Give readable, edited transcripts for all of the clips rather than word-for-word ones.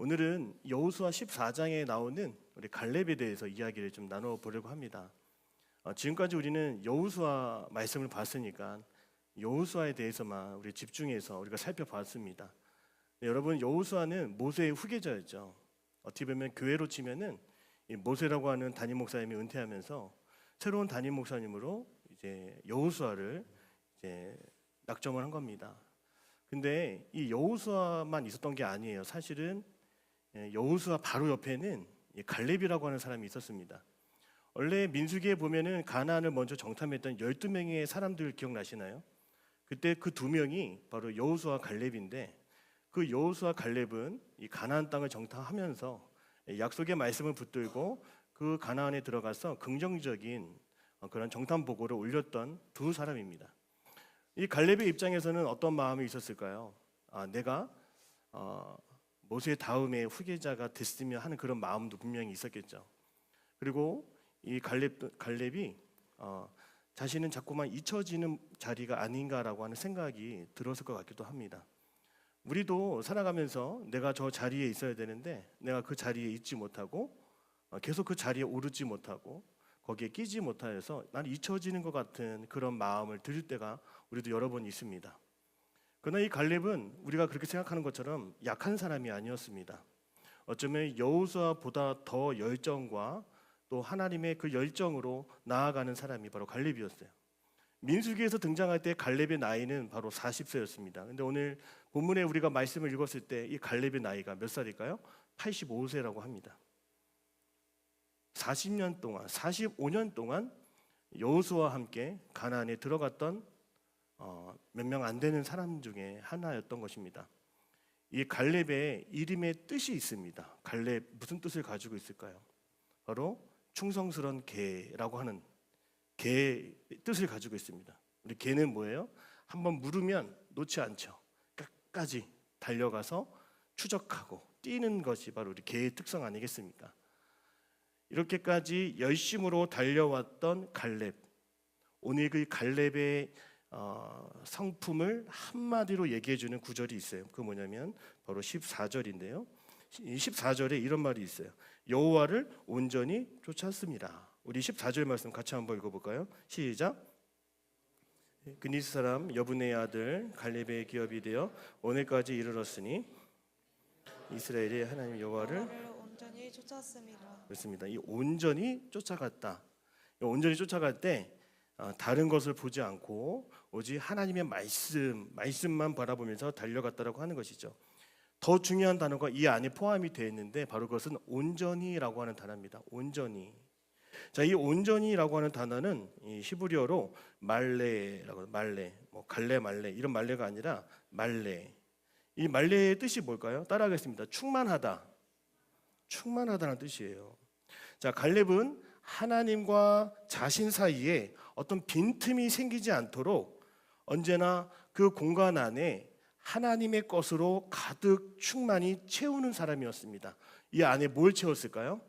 오늘은 여호수아 14장에 나오는 우리 갈렙에 대해서 이야기를 좀 나눠보려고 합니다. 지금까지 우리는 여호수아 말씀을 봤으니까 여호수아에 대해서만 우리 집중해서 우리가 살펴봤습니다. 여러분, 여호수아는 모세의 후계자였죠. 어떻게 보면 교회로 치면은 이 모세라고 하는 담임 목사님이 은퇴하면서 새로운 담임 목사님으로 이제 여호수아를 이제 낙점을 한 겁니다. 근데 이 여호수아만 있었던 게 아니에요. 사실은 여호수아 바로 옆에는 갈렙이라고 하는 사람이 있었습니다. 원래 민수기에 보면은 가나안을 먼저 정탐했던 12명의 사람들 기억나시나요? 그때 그 두 명이 바로 여호수아 갈렙인데, 그 여호수아 갈렙은 이 가나안 땅을 정탐하면서 약속의 말씀을 붙들고 그 가나안에 들어가서 긍정적인 그런 정탐 보고를 올렸던 두 사람입니다. 이 갈렙의 입장에서는 어떤 마음이 있었을까요? 내가 모세 다음에 후계자가 됐으면 하는 그런 마음도 분명히 있었겠죠. 그리고 이 갈렙이 자신은 자꾸만 잊혀지는 자리가 아닌가라고 하는 생각이 들었을 것 같기도 합니다. 우리도 살아가면서 내가 저 자리에 있어야 되는데 내가 그 자리에 있지 못하고 계속 그 자리에 오르지 못하고 거기에 끼지 못하여서 나는 잊혀지는 것 같은 그런 마음을 들일 때가 우리도 여러 번 있습니다. 그러나 이 갈렙은 우리가 그렇게 생각하는 것처럼 약한 사람이 아니었습니다. 어쩌면 여호수아보다 더 열정과 또 하나님의 그 열정으로 나아가는 사람이 바로 갈렙이었어요. 민수기에서 등장할 때 갈렙의 나이는 바로 40세였습니다. 근데 오늘 본문에 우리가 말씀을 읽었을 때 이 갈렙의 나이가 몇 살일까요? 85세라고 합니다. 40년 동안, 45년 동안 여호수아와 함께 가나안에 들어갔던 몇 명 안 되는 사람 중에 하나였던 것입니다. 이 갈렙의 이름의 뜻이 있습니다. 갈렙 무슨 뜻을 가지고 있을까요? 바로 충성스러운 개라고 하는 개의 뜻을 가지고 있습니다. 우리 개는 뭐예요? 한번 물으면 놓지 않죠. 끝까지 달려가서 추적하고 뛰는 것이 바로 우리 개의 특성 아니겠습니까? 이렇게까지 열심으로 달려왔던 갈렙, 오늘 그 갈렙의 성품을 한마디로 얘기해주는 구절이 있어요. 그 뭐냐면 바로 14절인데요. 이 14절에 이런 말이 있어요. 여호와를 온전히 쫓았습니다. 우리 14절 말씀 같이 한번 읽어볼까요? 시작. 그니스 사람 여분의 아들 갈렙의 기업이 되어 오늘까지 이르렀으니 이스라엘의 하나님 여호와를 온전히 쫓았습니다. 그렇습니다. 이 온전히 쫓아갔다. 이 온전히 쫓아갈 때 다른 것을 보지 않고 오직 하나님의 말씀만 바라보면서 달려갔다라고 하는 것이죠. 더 중요한 단어가 이 안에 포함이 되어 있는데 바로 그것은 온전히라고 하는 단어입니다. 온전히. 자, 이 온전히라고 하는 단어는 이 히브리어로 말레라고, 말레, 갈레 말레 이런 말레가 아니라 말레. 이 말레의 뜻이 뭘까요? 따라하겠습니다. 충만하다. 충만하다는 뜻이에요. 자, 갈렙은 하나님과 자신 사이에 어떤 빈틈이 생기지 않도록 언제나 그 공간 안에 하나님의 것으로 가득 충만히 채우는 사람이었습니다. 이 안에 뭘 채웠을까요?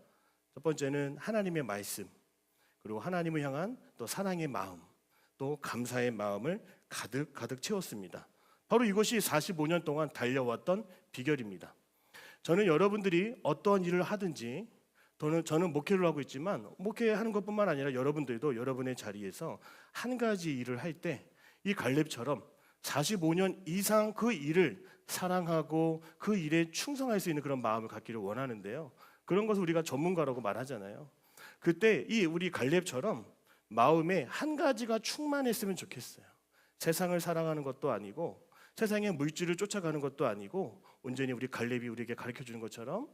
첫 번째는 하나님의 말씀, 그리고 하나님을 향한 또 사랑의 마음, 또 감사의 마음을 가득 채웠습니다. 바로 이것이 45년 동안 달려왔던 비결입니다. 저는 여러분들이 어떤 일을 하든지, 저는 목회를 하고 있지만 목회하는 것뿐만 아니라 여러분들도 여러분의 자리에서 한 가지 일을 할 때 이 갈렙처럼 45년 이상 그 일을 사랑하고 그 일에 충성할 수 있는 그런 마음을 갖기를 원하는데요. 그런 것을 우리가 전문가라고 말하잖아요. 그때 이 우리 갈렙처럼 마음에 한 가지가 충만했으면 좋겠어요. 세상을 사랑하는 것도 아니고 세상의 물질을 쫓아가는 것도 아니고 온전히 우리 갈렙이 우리에게 가르쳐 주는 것처럼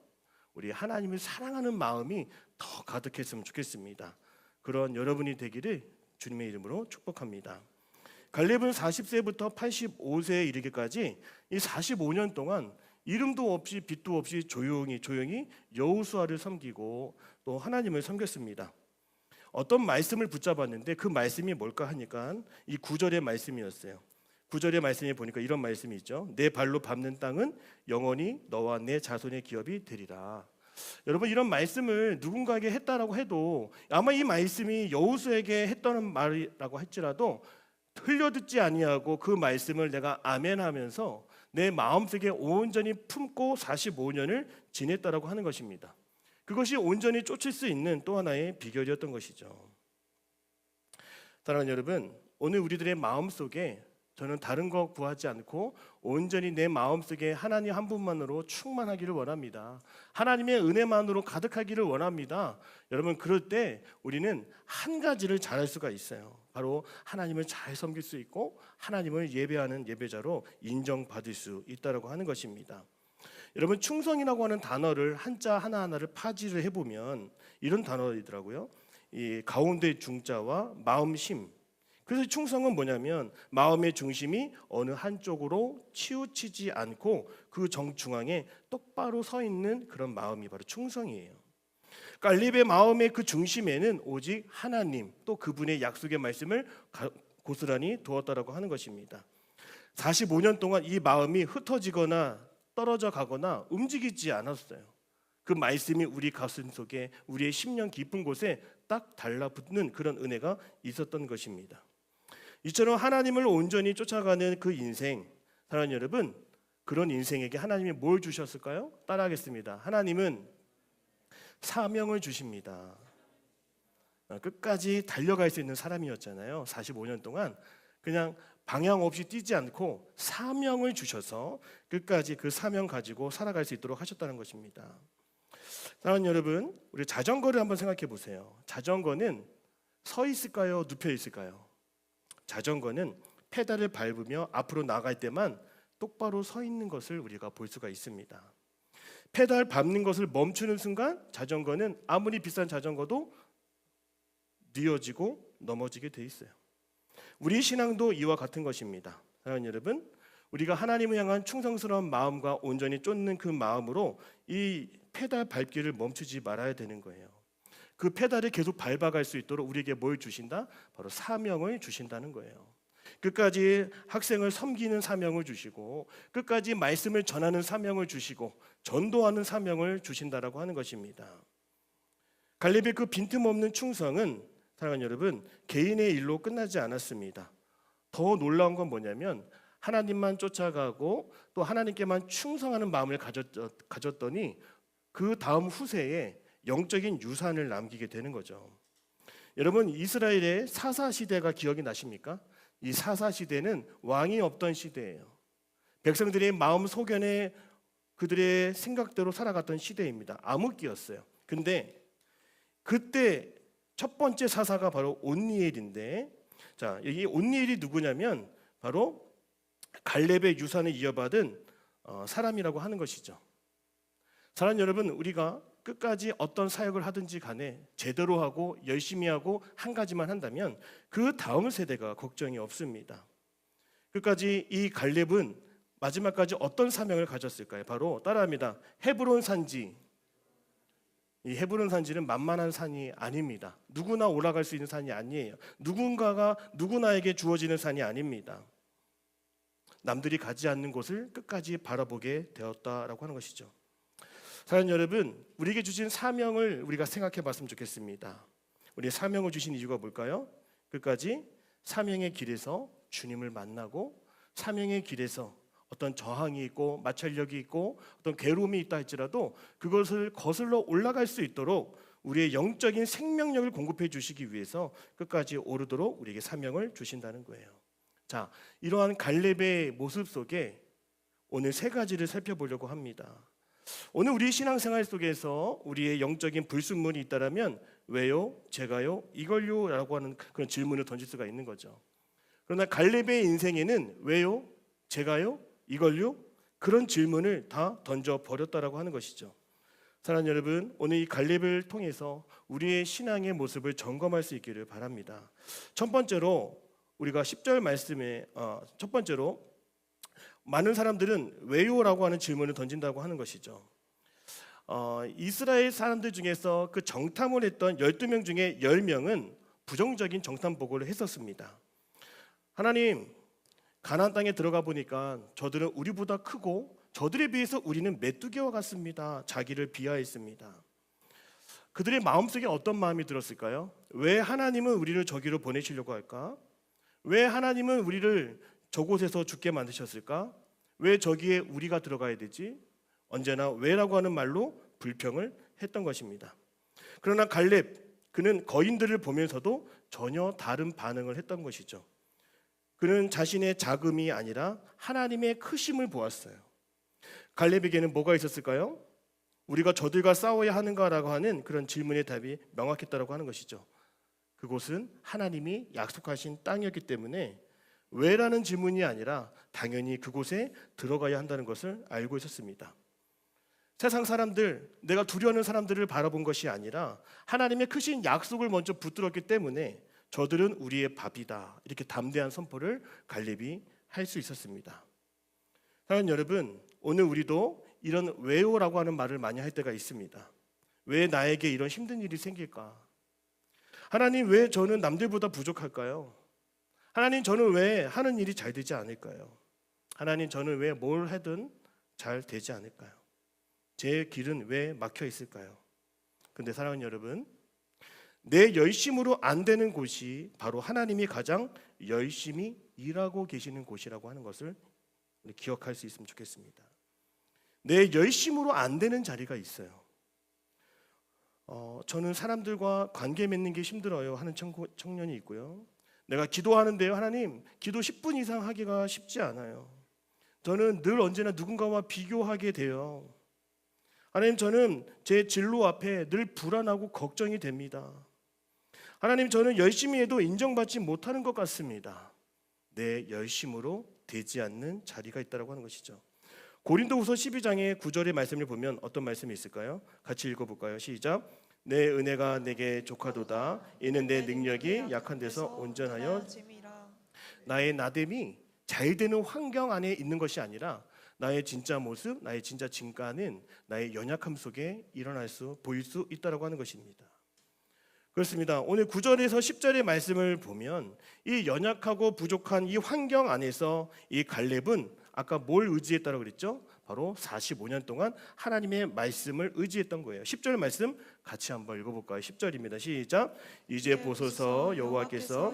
우리 하나님을 사랑하는 마음이 더 가득했으면 좋겠습니다. 그런 여러분이 되기를 주님의 이름으로 축복합니다. 갈렙은 40세부터 85세에 이르기까지 이 45년 동안 이름도 없이 빛도 없이 조용히 여호수아를 섬기고 또 하나님을 섬겼습니다. 어떤 말씀을 붙잡았는데 그 말씀이 뭘까 하니까 이 9절의 말씀이었어요. 9절의 말씀에 보니까 이런 말씀이 있죠. 내 발로 밟는 땅은 영원히 너와 내 자손의 기업이 되리라. 여러분, 이런 말씀을 누군가에게 했다라고 해도 아마 이 말씀이 여호수아에게 했다는 말이라고 할지라도 흘려듣지 아니하고 그 말씀을 내가 아멘하면서 내 마음속에 온전히 품고 45년을 지냈다라고 하는 것입니다. 그것이 온전히 쫓을 수 있는 또 하나의 비결이었던 것이죠. 사랑하는 여러분, 오늘 우리들의 마음속에 저는 다른 거 구하지 않고 온전히 내 마음속에 하나님 한 분만으로 충만하기를 원합니다. 하나님의 은혜만으로 가득하기를 원합니다. 여러분, 그럴 때 우리는 한 가지를 잘할 수가 있어요. 바로 하나님을 잘 섬길 수 있고 하나님을 예배하는 예배자로 인정받을 수 있다고 하는 것입니다. 여러분, 충성이라고 하는 단어를 한자 하나하나를 파지를 해보면 이런 단어이더라고요. 이 가운데 중자와 마음심. 그래서 충성은 뭐냐면 마음의 중심이 어느 한쪽으로 치우치지 않고 그 정중앙에 똑바로 서 있는 그런 마음이 바로 충성이에요. 갈렙의 마음의 그 중심에는 오직 하나님 또 그분의 약속의 말씀을 고스란히 두었다라고 하는 것입니다. 45년 동안 이 마음이 흩어지거나 떨어져 가거나 움직이지 않았어요. 그 말씀이 우리 가슴 속에 우리의 심령 깊은 곳에 딱 달라붙는 그런 은혜가 있었던 것입니다. 이처럼 하나님을 온전히 쫓아가는 그 인생, 사랑하는 여러분, 그런 인생에게 하나님이 뭘 주셨을까요? 따라하겠습니다. 하나님은 사명을 주십니다. 끝까지 달려갈 수 있는 사람이었잖아요. 45년 동안 그냥 방향 없이 뛰지 않고 사명을 주셔서 끝까지 그 사명 가지고 살아갈 수 있도록 하셨다는 것입니다. 사랑하는 여러분, 우리 자전거를 한번 생각해 보세요. 자전거는 서 있을까요? 눕혀 있을까요? 자전거는 페달을 밟으며 앞으로 나갈 때만 똑바로 서 있는 것을 우리가 볼 수가 있습니다. 페달 밟는 것을 멈추는 순간 자전거는 아무리 비싼 자전거도 뉘어지고 넘어지게 돼 있어요. 우리 신앙도 이와 같은 것입니다. 사랑하는 여러분, 우리가 하나님을 향한 충성스러운 마음과 온전히 쫓는 그 마음으로 이 페달 밟기를 멈추지 말아야 되는 거예요. 그 페달을 계속 밟아갈 수 있도록 우리에게 뭘 주신다? 바로 사명을 주신다는 거예요. 끝까지 학생을 섬기는 사명을 주시고 끝까지 말씀을 전하는 사명을 주시고 전도하는 사명을 주신다라고 하는 것입니다. 갈렙의 그 빈틈없는 충성은 사랑하는 여러분, 개인의 일로 끝나지 않았습니다. 더 놀라운 건 뭐냐면 하나님만 쫓아가고 또 하나님께만 충성하는 마음을 가졌더니 그 다음 후세에 영적인 유산을 남기게 되는 거죠. 여러분, 이스라엘의 사사 시대가 기억이 나십니까? 이 사사 시대는 왕이 없던 시대예요. 백성들의 마음 소견에 그들의 생각대로 살아갔던 시대입니다. 암흑기였어요. 근데 그때 첫 번째 사사가 바로 온니엘인데, 자, 이 온니엘이 누구냐면 바로 갈렙의 유산을 이어받은 사람이라고 하는 것이죠. 사랑하는 여러분, 우리가 끝까지 어떤 사역을 하든지 간에 제대로 하고 열심히 하고 한 가지만 한다면 그 다음 세대가 걱정이 없습니다. 끝까지 이 갈렙은 마지막까지 어떤 사명을 가졌을까요? 바로 따라합니다. 헤브론 산지. 이 헤브론 산지는 만만한 산이 아닙니다. 누구나 올라갈 수 있는 산이 아니에요. 누구나에게 주어지는 산이 아닙니다. 남들이 가지 않는 곳을 끝까지 바라보게 되었다라고 하는 것이죠. 사랑하는 여러분, 우리에게 주신 사명을 우리가 생각해 봤으면 좋겠습니다. 우리 사명을 주신 이유가 뭘까요? 끝까지 사명의 길에서 주님을 만나고 사명의 길에서 어떤 저항이 있고 마찰력이 있고 어떤 괴로움이 있다 할지라도 그것을 거슬러 올라갈 수 있도록 우리의 영적인 생명력을 공급해 주시기 위해서 끝까지 오르도록 우리에게 사명을 주신다는 거예요. 자, 이러한 갈렙의 모습 속에 오늘 세 가지를 살펴보려고 합니다. 오늘 우리 신앙생활 속에서 우리의 영적인 불순물이 있다라면 왜요? 제가요? 이걸요? 라고 하는 그런 질문을 던질 수가 있는 거죠. 그러나 갈렙의 인생에는 왜요? 제가요? 이걸요? 그런 질문을 다 던져버렸다라고 하는 것이죠. 사랑하는 여러분, 오늘 이 갈렙을 통해서 우리의 신앙의 모습을 점검할 수 있기를 바랍니다. 첫 번째로 우리가 10절 말씀에 첫 번째로 많은 사람들은 왜요라고 하는 질문을 던진다고 하는 것이죠. 이스라엘 사람들 중에서 그 정탐을 했던 12명 중에 10명은 부정적인 정탐 보고를 했었습니다. 하나님, 가나안 땅에 들어가 보니까 저들은 우리보다 크고 저들에 비해서 우리는 메뚜기와 같습니다. 자기를 비하했습니다. 그들의 마음속에 어떤 마음이 들었을까요? 왜 하나님은 우리를 저기로 보내시려고 할까? 왜 하나님은 우리를 저곳에서 죽게 만드셨을까? 왜 저기에 우리가 들어가야 되지? 언제나 왜라고 하는 말로 불평을 했던 것입니다. 그러나 갈렙, 그는 거인들을 보면서도 전혀 다른 반응을 했던 것이죠. 그는 자신의 자금이 아니라 하나님의 크심을 보았어요. 갈렙에게는 뭐가 있었을까요? 우리가 저들과 싸워야 하는가라고 하는 그런 질문의 답이 명확했다라고 하는 것이죠. 그곳은 하나님이 약속하신 땅이었기 때문에 왜라는 질문이 아니라 당연히 그곳에 들어가야 한다는 것을 알고 있었습니다. 세상 사람들, 내가 두려워하는 사람들을 바라본 것이 아니라 하나님의 크신 약속을 먼저 붙들었기 때문에 저들은 우리의 밥이다, 이렇게 담대한 선포를 갈렙이 할 수 있었습니다. 사랑하는 여러분, 오늘 우리도 이런 왜요라고 하는 말을 많이 할 때가 있습니다. 왜 나에게 이런 힘든 일이 생길까? 하나님, 왜 저는 남들보다 부족할까요? 하나님, 저는 왜 하는 일이 잘 되지 않을까요? 하나님, 저는 왜 뭘 하든 잘 되지 않을까요? 제 길은 왜 막혀 있을까요? 근데 사랑하는 여러분, 내 열심으로 안 되는 곳이 바로 하나님이 가장 열심히 일하고 계시는 곳이라고 하는 것을 기억할 수 있으면 좋겠습니다. 내 열심으로 안 되는 자리가 있어요. 저는 사람들과 관계 맺는 게 힘들어요 하는 청년이 있고요. 내가 기도하는데요, 하나님, 기도 10분 이상 하기가 쉽지 않아요. 저는 늘 언제나 누군가와 비교하게 돼요. 하나님, 저는 제 진로 앞에 늘 불안하고 걱정이 됩니다. 하나님, 저는 열심히 해도 인정받지 못하는 것 같습니다. 내 열심으로 되지 않는 자리가 있다고 하는 것이죠. 고린도후서 12장의 9절의 말씀을 보면 어떤 말씀이 있을까요? 같이 읽어볼까요? 시작. 내 은혜가 내게 족하도다. 이는 내 능력이 약한 데서 온전하여. 나의 나됨이 잘 되는 환경 안에 있는 것이 아니라 나의 진짜 모습, 나의 진짜 진가는 나의 연약함 속에 보일 수 있다고 하는 것입니다. 그렇습니다. 오늘 9절에서 10절의 말씀을 보면 이 연약하고 부족한 이 환경 안에서 이 갈렙은 아까 뭘 의지했다고 그랬죠? 바로 45년 동안 하나님의 말씀을 의지했던 거예요. 10절 말씀 같이 한번 읽어볼까요? 10절입니다. 시작. 이제 보소서, 여호와께서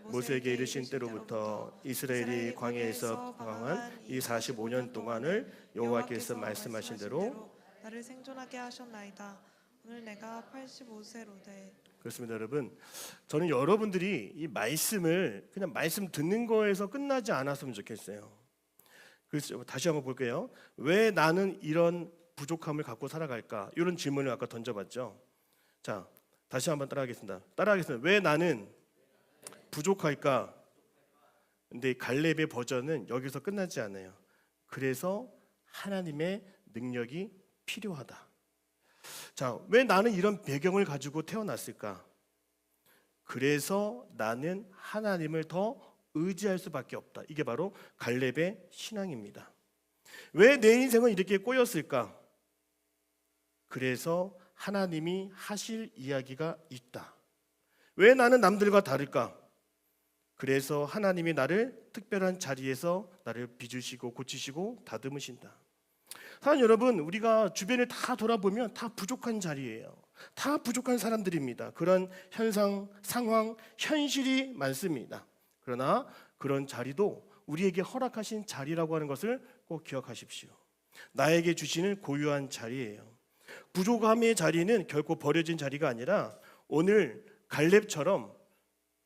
모세에게 이르신 때로부터 이스라엘이 광야에서 방황한 이 45년 동안을 여호와께서 말씀하신 대로 나를 생존하게 하셨나이다. 오늘 내가 85세로되. 그렇습니다, 여러분. 저는 여러분들이 이 말씀을 그냥 말씀 듣는 거에서 끝나지 않았으면 좋겠어요. 그래서 다시 한번 볼게요. 왜 나는 이런 부족함을 갖고 살아갈까? 이런 질문을 아까 던져봤죠. 자, 다시 한번 따라하겠습니다. 왜 나는 부족할까? 근데 갈렙의 버전은 여기서 끝나지 않아요. 그래서 하나님의 능력이 필요하다. 자, 왜 나는 이런 배경을 가지고 태어났을까? 그래서 나는 하나님을 더 의지할 수밖에 없다. 이게 바로 갈렙의 신앙입니다. 왜 내 인생은 이렇게 꼬였을까? 그래서 하나님이 하실 이야기가 있다. 왜 나는 남들과 다를까? 그래서 하나님이 나를 특별한 자리에서 나를 빚으시고 고치시고 다듬으신다. 사랑하는 여러분, 우리가 주변을 다 돌아보면 다 부족한 자리예요. 다 부족한 사람들입니다. 그런 현상, 상황, 현실이 많습니다. 그러나 그런 자리도 우리에게 허락하신 자리라고 하는 것을 꼭 기억하십시오. 나에게 주시는 고유한 자리예요. 부족함의 자리는 결코 버려진 자리가 아니라 오늘 갈렙처럼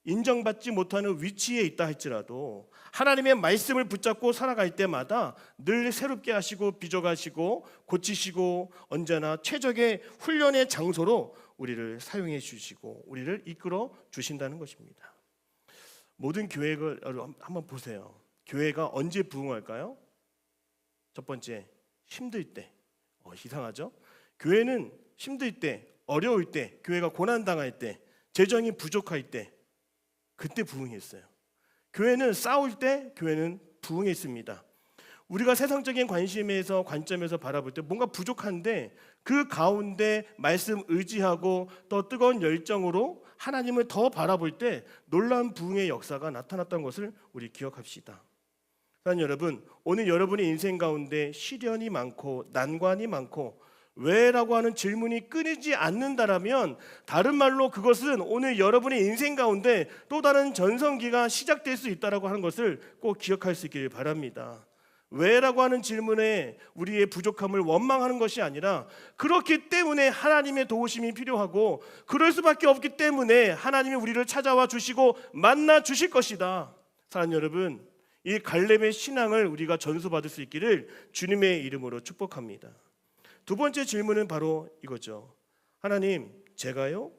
인정받지 못하는 위치에 있다 할지라도 하나님의 말씀을 붙잡고 살아갈 때마다 늘 새롭게 하시고 빚어가시고 고치시고 언제나 최적의 훈련의 장소로 우리를 사용해 주시고 우리를 이끌어 주신다는 것입니다. 모든 교회를 한번 보세요. 교회가 언제 부흥할까요? 첫 번째, 힘들 때. 이상하죠? 교회는 힘들 때, 어려울 때, 교회가 고난당할 때, 재정이 부족할 때, 그때 부흥했어요. 교회는 싸울 때 교회는 부흥했습니다. 우리가 세상적인 관점에서 바라볼 때 뭔가 부족한데 그 가운데 말씀 의지하고 또 뜨거운 열정으로 하나님을 더 바라볼 때 놀라운 부흥의 역사가 나타났던 것을 우리 기억합시다. 사랑하는 여러분, 오늘 여러분의 인생 가운데 시련이 많고 난관이 많고 왜라고 하는 질문이 끊이지 않는다라면 다른 말로 그것은 오늘 여러분의 인생 가운데 또 다른 전성기가 시작될 수 있다라고 하는 것을 꼭 기억할 수 있기를 바랍니다. 왜라고 하는 질문에 우리의 부족함을 원망하는 것이 아니라 그렇기 때문에 하나님의 도우심이 필요하고 그럴 수밖에 없기 때문에 하나님이 우리를 찾아와 주시고 만나 주실 것이다. 사랑하는 여러분, 이 갈렙의 신앙을 우리가 전수받을 수 있기를 주님의 이름으로 축복합니다. 두 번째 질문은 바로 이거죠. 하나님, 제가요?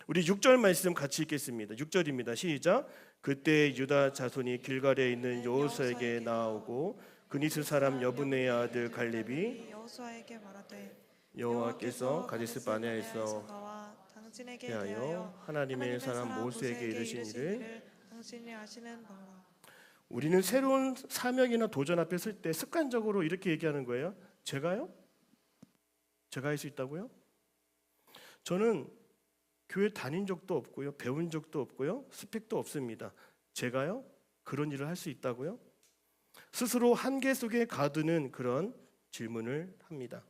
우리 6절 말씀 같이 읽겠습니다. 6절입니다. 시작. 그때 유다 자손이 길갈에 있는 여호수아에게 나아오고 그니스 사람 여분의 아들 갈렙이 여호수아에게 말하되 여호와께서 가데스 바네아에서 나와 당신에게 대하여 대하여 하나님의 사람 모세에게 이르신 일을 당신이 아시는 바라. 우리는 새로운 사명이나 도전 앞에 설 때 습관적으로 이렇게 얘기하는 거예요. 제가요? 제가 할 수 있다고요? 저는 교회 다닌 적도 없고요, 배운 적도 없고요, 스펙도 없습니다. 제가요? 그런 일을 할 수 있다고요? 스스로 한계 속에 가두는 그런 질문을 합니다.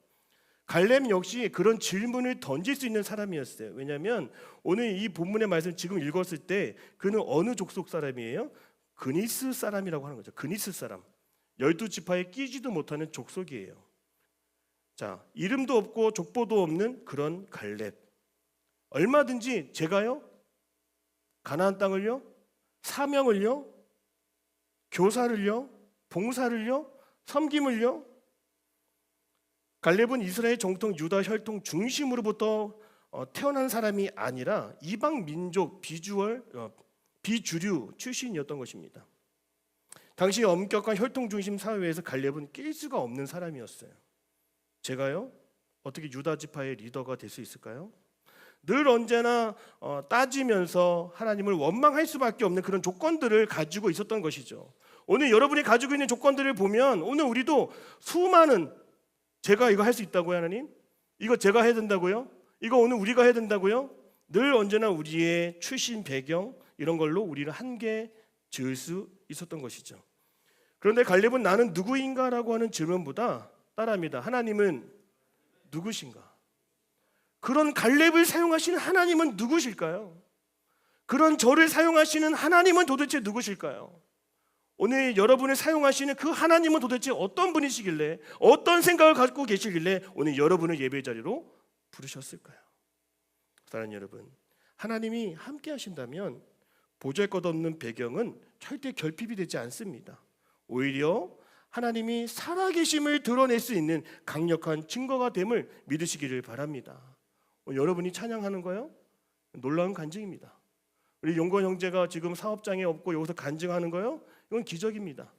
갈렙 역시 그런 질문을 던질 수 있는 사람이었어요. 왜냐하면 오늘 이 본문의 말씀 지금 읽었을 때 그는 어느 족속 사람이에요? 그니스 사람이라고 하는 거죠. 그니스 사람. 12지파에 끼지도 못하는 족속이에요. 자, 이름도 없고 족보도 없는 그런 갈렙. 얼마든지 제가요? 가나안 땅을요? 사명을요? 교사를요? 봉사를요? 섬김을요? 갈렙은 이스라엘 정통 유다 혈통 중심으로부터 태어난 사람이 아니라 이방 민족 비주류 출신이었던 것입니다. 당시 엄격한 혈통 중심 사회에서 갈렙은 낄 수가 없는 사람이었어요. 제가요? 어떻게 유다 지파의 리더가 될 수 있을까요? 늘 언제나 따지면서 하나님을 원망할 수밖에 없는 그런 조건들을 가지고 있었던 것이죠. 오늘 여러분이 가지고 있는 조건들을 보면 오늘 우리도 수많은 제가 이거 할 수 있다고요, 하나님? 이거 제가 해야 된다고요? 이거 오늘 우리가 해야 된다고요? 늘 언제나 우리의 출신 배경 이런 걸로 우리를 한계 지을 수 있었던 것이죠. 그런데 갈렙은 나는 누구인가라고 하는 질문보다 따라합니다. 하나님은 누구신가? 그런 갈렙을 사용하시는 하나님은 누구실까요? 그런 저를 사용하시는 하나님은 도대체 누구실까요? 오늘 여러분을 사용하시는 그 하나님은 도대체 어떤 분이시길래 어떤 생각을 갖고 계시길래 오늘 여러분을 예배 자리로 부르셨을까요? 사랑하는 여러분, 하나님이 함께 하신다면 보잘것없는 배경은 절대 결핍이 되지 않습니다. 오히려 하나님이 살아계심을 드러낼 수 있는 강력한 증거가 됨을 믿으시기를 바랍니다. 여러분이 찬양하는 거요? 놀라운 간증입니다. 우리 용건 형제가 지금 사업장에 없고 여기서 간증하는 거요? 이건 기적입니다.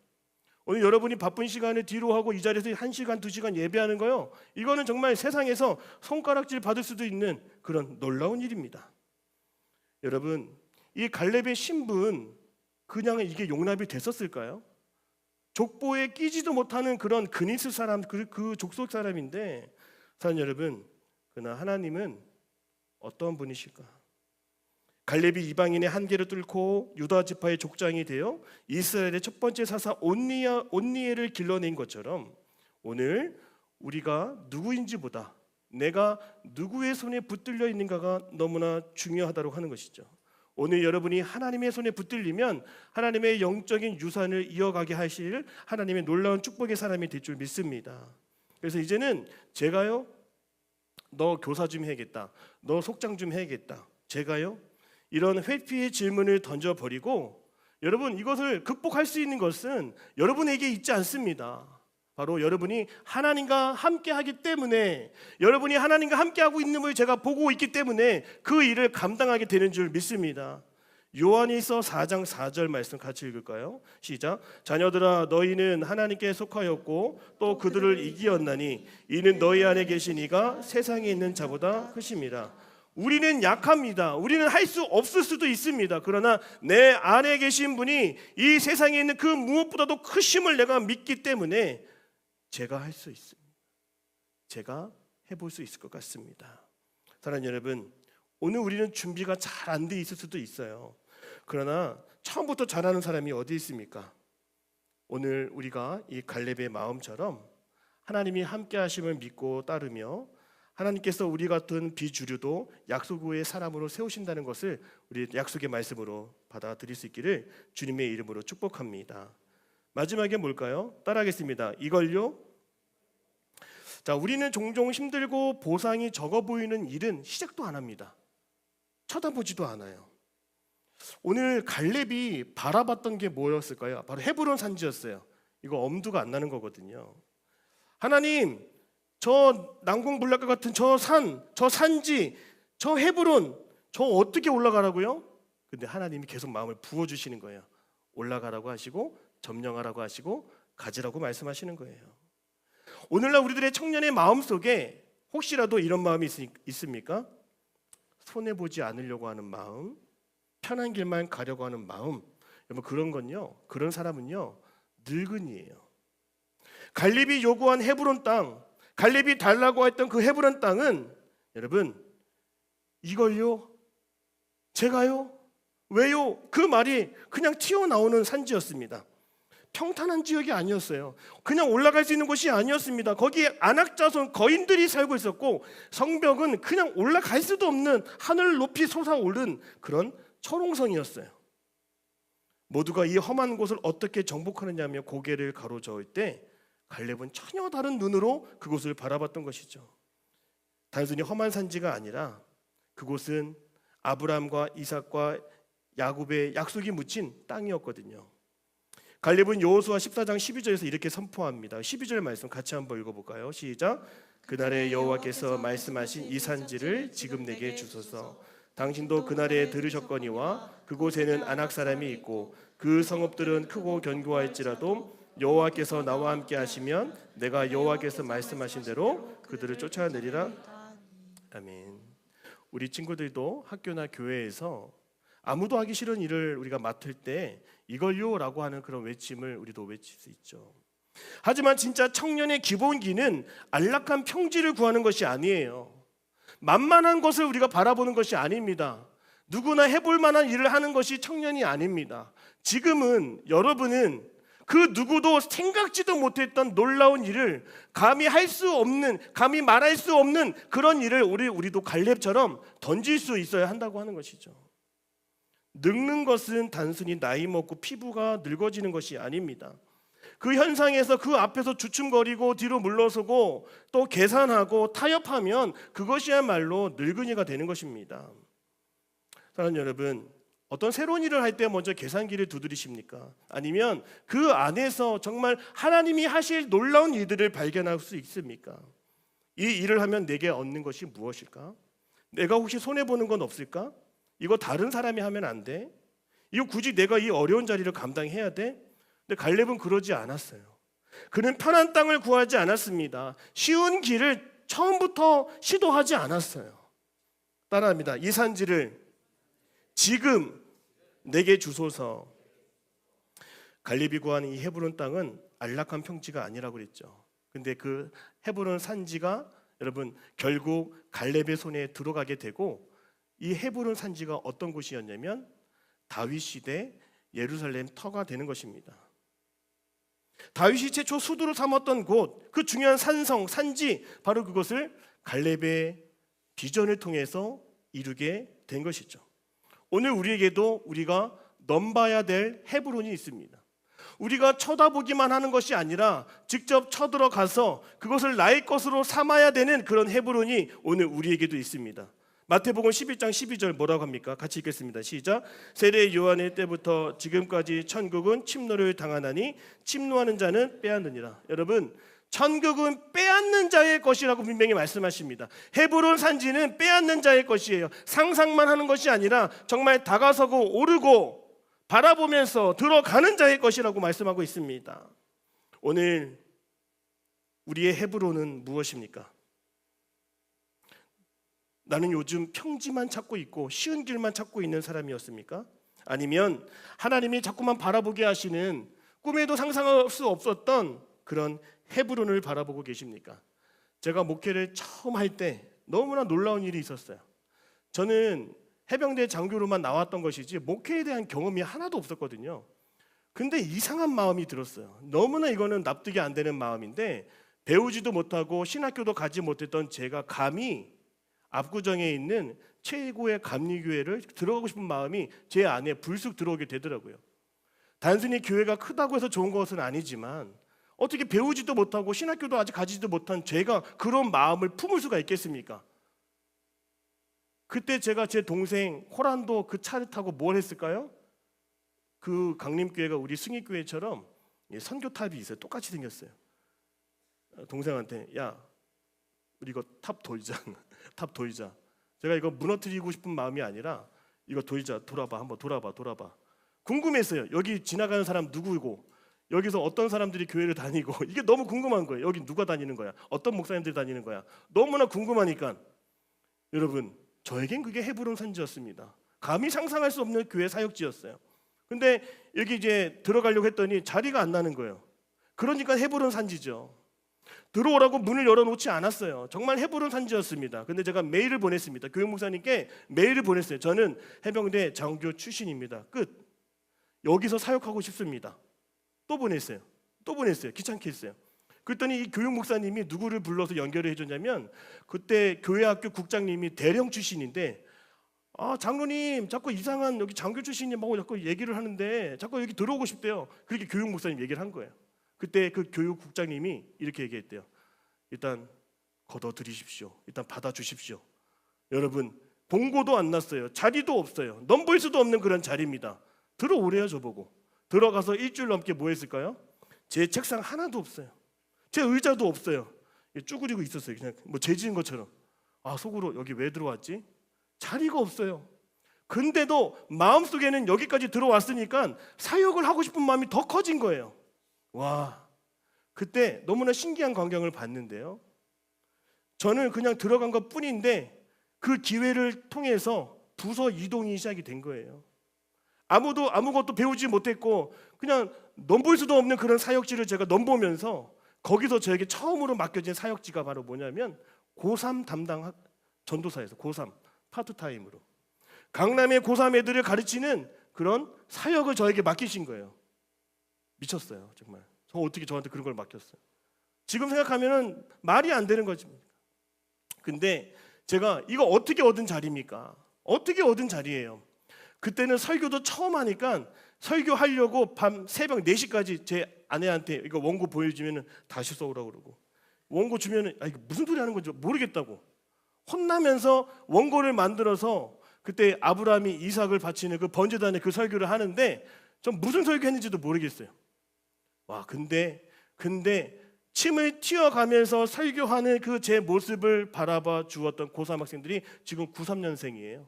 오늘 여러분이 바쁜 시간에 뒤로 하고 이 자리에서 1시간, 2시간 예배하는 거요? 이거는 정말 세상에서 손가락질 받을 수도 있는 그런 놀라운 일입니다. 여러분, 이 갈렙의 신분 그냥 이게 용납이 됐었을까요? 족보에 끼지도 못하는 그런 그니스 사람, 그 족속 사람인데, 사랑하는 여러분, 그러나 하나님은 어떤 분이실까? 갈렙이 이방인의 한계를 뚫고 유다 지파의 족장이 되어 이스라엘의 첫 번째 사사 온니엘을 길러낸 것처럼 오늘 우리가 누구인지보다 내가 누구의 손에 붙들려 있는가가 너무나 중요하다고 하는 것이죠. 오늘 여러분이 하나님의 손에 붙들리면 하나님의 영적인 유산을 이어가게 하실 하나님의 놀라운 축복의 사람이 될 줄 믿습니다. 그래서 이제는 제가요, 너 교사 좀 해야겠다, 너 속장 좀 해야겠다, 제가요, 이런 회피의 질문을 던져버리고 여러분, 이것을 극복할 수 있는 것은 여러분에게 있지 않습니다. 바로 여러분이 하나님과 함께하기 때문에, 여러분이 하나님과 함께하고 있는 걸 제가 보고 있기 때문에 그 일을 감당하게 되는 줄 믿습니다. 요한일서 4장 4절 말씀 같이 읽을까요? 시작. 자녀들아, 너희는 하나님께 속하였고 또 그들을 이기었나니 이는 너희 안에 계신 이가 세상에 있는 자보다 크심이라. 우리는 약합니다. 우리는 할 수 없을 수도 있습니다. 그러나 내 안에 계신 분이 이 세상에 있는 그 무엇보다도 크심을 내가 믿기 때문에 제가 할 수 있습니다. 제가 해볼 수 있을 것 같습니다. 사랑하는 여러분, 오늘 우리는 준비가 잘 안 돼 있을 수도 있어요. 그러나 처음부터 잘하는 사람이 어디 있습니까? 오늘 우리가 이 갈렙의 마음처럼 하나님이 함께 하심을 믿고 따르며 하나님께서 우리 같은 비주류도 약속의 사람으로 세우신다는 것을 우리 약속의 말씀으로 받아들일 수 있기를 주님의 이름으로 축복합니다. 마지막에 뭘까요? 따라하겠습니다. 이걸요. 자, 우리는 종종 힘들고 보상이 적어 보이는 일은 시작도 안 합니다. 쳐다보지도 않아요. 오늘 갈렙이 바라봤던 게 뭐였을까요? 바로 헤브론 산지였어요. 이거 엄두가 안 나는 거거든요. 하나님, 저 난공불락과 같은 저 산, 저 산지, 저 헤브론, 저 어떻게 올라가라고요? 근데 하나님이 계속 마음을 부어주시는 거예요. 올라가라고 하시고 점령하라고 하시고 가지라고 말씀하시는 거예요. 오늘날 우리들의 청년의 마음속에 혹시라도 이런 마음이 있습니까? 손해보지 않으려고 하는 마음, 편한 길만 가려고 하는 마음. 여러분, 그런 건요, 그런 사람은요 늙은이에요. 갈렙이 요구한 헤브론 땅, 갈렙이 달라고 했던 그 헤브론 땅은 여러분, 이걸요? 제가요? 왜요? 그 말이 그냥 튀어나오는 산지였습니다. 평탄한 지역이 아니었어요. 그냥 올라갈 수 있는 곳이 아니었습니다. 거기에 안악자손 거인들이 살고 있었고, 성벽은 그냥 올라갈 수도 없는 하늘 높이 솟아오른 그런 철옹성이었어요. 모두가 이 험한 곳을 어떻게 정복하느냐며 고개를 가로저을 때 갈렙은 전혀 다른 눈으로 그곳을 바라봤던 것이죠. 단순히 험한 산지가 아니라 그곳은 아브라함과 이삭과 야곱의 약속이 묻힌 땅이었거든요. 갈렙은 여호수아 14장 12절에서 이렇게 선포합니다. 12절 말씀 같이 한번 읽어볼까요? 시작. 그날에 여호와께서 말씀하신 이 산지를 지금 내게 주소서. 당신도 그날에 들으셨거니와 그곳에는 아낙 사람이 있고 그 성읍들은 크고 견고할지라도 여호와께서 나와 함께 하시면 내가 여호와께서 말씀하신 대로 그들을 쫓아내리라. 아멘. 우리 친구들도 학교나 교회에서 아무도 하기 싫은 일을 우리가 맡을 때 이걸요라고 하는 그런 외침을 우리도 외칠 수 있죠. 하지만 진짜 청년의 기본기는 안락한 평지를 구하는 것이 아니에요. 만만한 것을 우리가 바라보는 것이 아닙니다. 누구나 해볼 만한 일을 하는 것이 청년이 아닙니다. 지금은 여러분은 그 누구도 생각지도 못했던 놀라운 일을 감히 할 수 없는, 감히 말할 수 없는 그런 일을 우리도 갈렙처럼 던질 수 있어야 한다고 하는 것이죠. 늙는 것은 단순히 나이 먹고 피부가 늙어지는 것이 아닙니다. 그 현상에서 그 앞에서 주춤거리고 뒤로 물러서고 또 계산하고 타협하면 그것이야말로 늙은이가 되는 것입니다. 사랑하는 여러분, 어떤 새로운 일을 할 때 먼저 계산기를 두드리십니까? 아니면 그 안에서 정말 하나님이 하실 놀라운 일들을 발견할 수 있습니까? 이 일을 하면 내게 얻는 것이 무엇일까? 내가 혹시 손해보는 건 없을까? 이거 다른 사람이 하면 안 돼? 이거 굳이 내가 이 어려운 자리를 감당해야 돼? 근데 갈렙은 그러지 않았어요. 그는 편한 땅을 구하지 않았습니다. 쉬운 길을 처음부터 시도하지 않았어요. 따라합니다. 이 산지를 지금 내게 주소서. 갈렙이 구한 이 헤브론 땅은 안락한 평지가 아니라고 그랬죠. 근데 그 헤브론 산지가 여러분 결국 갈렙의 손에 들어가게 되고, 이 헤브론 산지가 어떤 곳이었냐면 다윗 시대 예루살렘 터가 되는 것입니다. 다윗이 최초 수도로 삼았던 곳, 그 중요한 산성, 산지, 바로 그것을 갈렙의 비전을 통해서 이루게 된 것이죠. 오늘 우리에게도 우리가 넘봐야 될 헤브론이 있습니다. 우리가 쳐다보기만 하는 것이 아니라 직접 쳐들어가서 그것을 나의 것으로 삼아야 되는 그런 헤브론이 오늘 우리에게도 있습니다. 마태복음 11장 12절 뭐라고 합니까? 같이 읽겠습니다. 시작. 세례 요한의 때부터 지금까지 천국은 침노를 당하나니 침노하는 자는 빼앗느니라. 여러분, 천국은 빼앗는 자의 것이라고 분명히 말씀하십니다. 헤브론 산지는 빼앗는 자의 것이에요. 상상만 하는 것이 아니라 정말 다가서고 오르고 바라보면서 들어가는 자의 것이라고 말씀하고 있습니다. 오늘 우리의 헤브론은 무엇입니까? 나는 요즘 평지만 찾고 있고 쉬운 길만 찾고 있는 사람이었습니까? 아니면 하나님이 자꾸만 바라보게 하시는 꿈에도 상상할 수 없었던 그런 헤브론을 바라보고 계십니까? 제가 목회를 처음 할 때 너무나 놀라운 일이 있었어요. 저는 해병대 장교로만 나왔던 것이지 목회에 대한 경험이 하나도 없었거든요. 근데 이상한 마음이 들었어요. 너무나 이거는 납득이 안 되는 마음인데, 배우지도 못하고 신학교도 가지 못했던 제가 감히 압구정에 있는 최고의 감리교회를 들어가고 싶은 마음이 제 안에 불쑥 들어오게 되더라고요. 단순히 교회가 크다고 해서 좋은 것은 아니지만 어떻게 배우지도 못하고 신학교도 아직 가지도 못한 제가 그런 마음을 품을 수가 있겠습니까? 그때 제가 제 동생 호란도 그 차를 타고 뭘 했을까요? 그 강림교회가 우리 승희교회처럼 선교탑이 있어요. 똑같이 생겼어요. 동생한테 야 우리 이거 탑 돌자. 탑 돌자. 제가 이거 무너뜨리고 싶은 마음이 아니라 이거 돌자. 돌아봐. 한번 돌아봐. 궁금했어요. 여기 지나가는 사람 누구고 여기서 어떤 사람들이 교회를 다니고 이게 너무 궁금한 거예요. 여기 누가 다니는 거야? 어떤 목사님들이 다니는 거야? 너무나 궁금하니까 여러분 저에겐 그게 헤브론 산지였습니다. 감히 상상할 수 없는 교회 사역지였어요. 근데 여기 이제 들어가려고 했더니 자리가 안 나는 거예요. 그러니까 헤브론 산지죠. 들어오라고 문을 열어놓지 않았어요. 정말 헤브론 산지였습니다. 근데 제가 메일을 보냈습니다. 교육 목사님께 메일을 보냈어요. 저는 해병대 장교 출신입니다. 끝. 여기서 사역하고 싶습니다. 또 보냈어요. 귀찮게 했어요. 그랬더니 이 교육 목사님이 누구를 불러서 연결을 해줬냐면 그때 교회학교 국장님이 대령 출신인데 장로님 자꾸 이상한 여기 장교 출신님하고 자꾸 얘기를 하는데 자꾸 여기 들어오고 싶대요. 그렇게 교육 목사님 얘기를 한 거예요. 그때 그 교육 국장님이 이렇게 얘기했대요. 일단 걷어들이십시오. 일단 받아주십시오. 여러분 봉고도 안 났어요. 자리도 없어요. 넘볼 수도 없는 그런 자리입니다. 들어오래요 저보고. 들어가서 일주일 넘게 뭐 했을까요? 제 책상 하나도 없어요. 제 의자도 없어요. 쭈그리고 있었어요. 그냥 뭐 죄지은 것처럼. 속으로 여기 왜 들어왔지? 자리가 없어요. 근데도 마음속에는 여기까지 들어왔으니까 사역을 하고 싶은 마음이 더 커진 거예요. 와, 그때 너무나 신기한 광경을 봤는데요. 저는 그냥 들어간 것 뿐인데 그 기회를 통해서 부서 이동이 시작이 된 거예요. 아무도 아무것도 배우지 못했고 그냥 넘볼 수도 없는 그런 사역지를 제가 넘보면서 거기서 저에게 처음으로 맡겨진 사역지가 바로 뭐냐면 고3 담당 전도사에서 고3 파트타임으로 강남의 고3 애들을 가르치는 그런 사역을 저에게 맡기신 거예요. 미쳤어요 정말. 저 어떻게 저한테 그런 걸 맡겼어요? 지금 생각하면은 말이 안 되는 거지. 근데 제가 이거 어떻게 얻은 자리입니까? 어떻게 얻은 자리예요? 그때는 설교도 처음 하니까 설교하려고 밤 새벽 4시까지 제 아내한테 이거 원고 보여주면 다시 써오라고 그러고 원고 주면은 이거 무슨 소리 하는 건지 모르겠다고 혼나면서 원고를 만들어서 그때 아브라함이 이삭을 바치는 그 번제단에 그 설교를 하는데 전 무슨 설교했는지도 모르겠어요. 와 근데 침을 튀어가면서 설교하는 그 제 모습을 바라봐 주었던 고3 학생들이 지금 93년생이에요.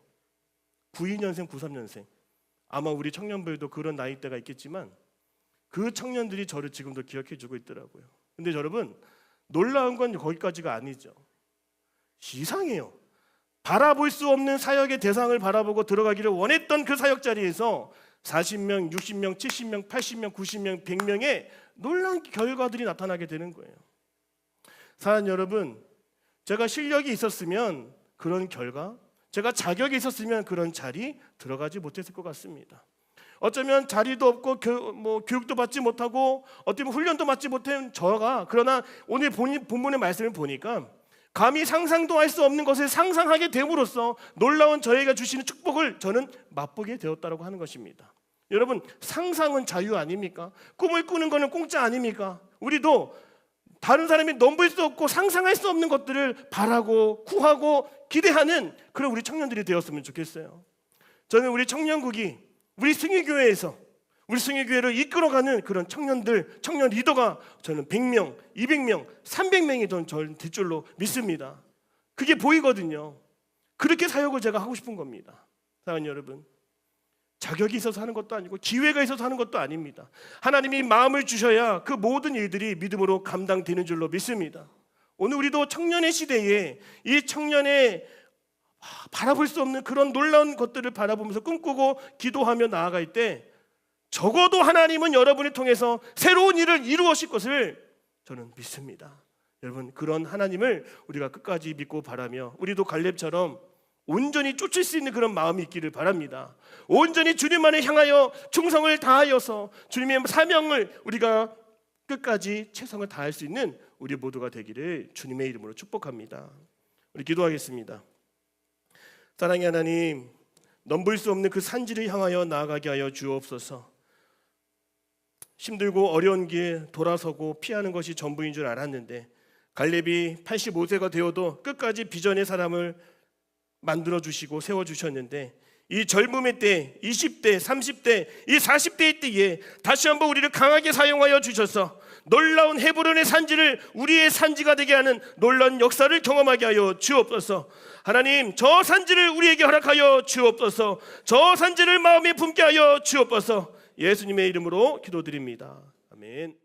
92년생, 93년생. 아마 우리 청년부에도 그런 나이대가 있겠지만 그 청년들이 저를 지금도 기억해 주고 있더라고요. 근데 여러분 놀라운 건 거기까지가 아니죠. 이상해요. 바라볼 수 없는 사역의 대상을 바라보고 들어가기를 원했던 그 사역 자리에서 40명, 60명, 70명, 80명, 90명, 100명의 놀라운 결과들이 나타나게 되는 거예요. 사랑하는 여러분, 제가 실력이 있었으면 그런 결과, 제가 자격이 있었으면 그런 자리 들어가지 못했을 것 같습니다. 어쩌면 자리도 없고 교육도 받지 못하고 어떻게 보면 훈련도 받지 못한 저가 그러나 오늘 본문의 말씀을 보니까 감히 상상도 할 수 없는 것을 상상하게 됨으로써 놀라운 저에게 주시는 축복을 저는 맛보게 되었다고 하는 것입니다. 여러분 상상은 자유 아닙니까? 꿈을 꾸는 거는 공짜 아닙니까? 우리도 다른 사람이 넘볼 수 없고 상상할 수 없는 것들을 바라고 구하고 기대하는 그런 우리 청년들이 되었으면 좋겠어요. 저는 우리 청년국이 우리 승희교회에서 우리 승희교회를 이끌어가는 그런 청년들, 청년 리더가 저는 100명, 200명, 300명이 전 될 줄로 믿습니다. 그게 보이거든요. 그렇게 사역을 제가 하고 싶은 겁니다. 사랑하는 여러분, 자격이 있어서 하는 것도 아니고 기회가 있어서 하는 것도 아닙니다. 하나님이 마음을 주셔야 그 모든 일들이 믿음으로 감당되는 줄로 믿습니다. 오늘 우리도 청년의 시대에 이 청년의 바라볼 수 없는 그런 놀라운 것들을 바라보면서 꿈꾸고 기도하며 나아갈 때 적어도 하나님은 여러분을 통해서 새로운 일을 이루어질 것을 저는 믿습니다. 여러분 그런 하나님을 우리가 끝까지 믿고 바라며 우리도 갈렙처럼 온전히 쫓을 수 있는 그런 마음이 있기를 바랍니다. 온전히 주님만을 향하여 충성을 다하여서 주님의 사명을 우리가 끝까지 최선을 다할 수 있는 우리 모두가 되기를 주님의 이름으로 축복합니다. 우리 기도하겠습니다. 사랑의 하나님, 넘볼 수 없는 그 산지를 향하여 나아가게 하여 주옵소서. 힘들고 어려운 길 돌아서고 피하는 것이 전부인 줄 알았는데 갈렙이 85세가 되어도 끝까지 비전의 사람을 만들어 주시고 세워 주셨는데 이 젊음의 때, 20대, 30대, 이 40대의 때에 다시 한번 우리를 강하게 사용하여 주셔서 놀라운 헤브론의 산지를 우리의 산지가 되게 하는 놀라운 역사를 경험하게 하여 주옵소서. 하나님, 저 산지를 우리에게 허락하여 주옵소서. 저 산지를 마음에 품게 하여 주옵소서. 예수님의 이름으로 기도드립니다. 아멘.